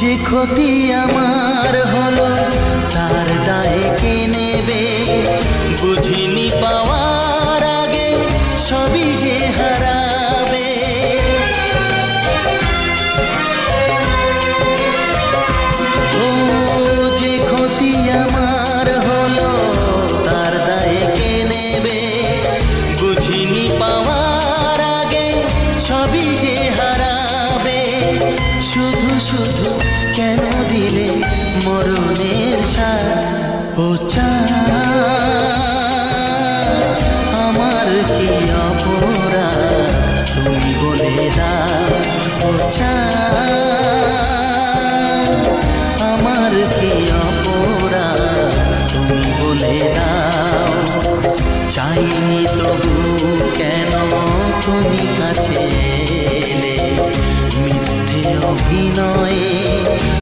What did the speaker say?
যে ক্ষতি আমার হলো তার দায়ে কে নেবে? বুঝিনি পাওয়ার আগে সবই যে হারাবে। ও যে ক্ষতি আমার হলো তার দায়ে কে নেবে? বুঝিনি পাওয়ার আগে সবই যে হারাবে। শুধু শুধু কেন দিলে মরণের সাথ? ও চাঁদ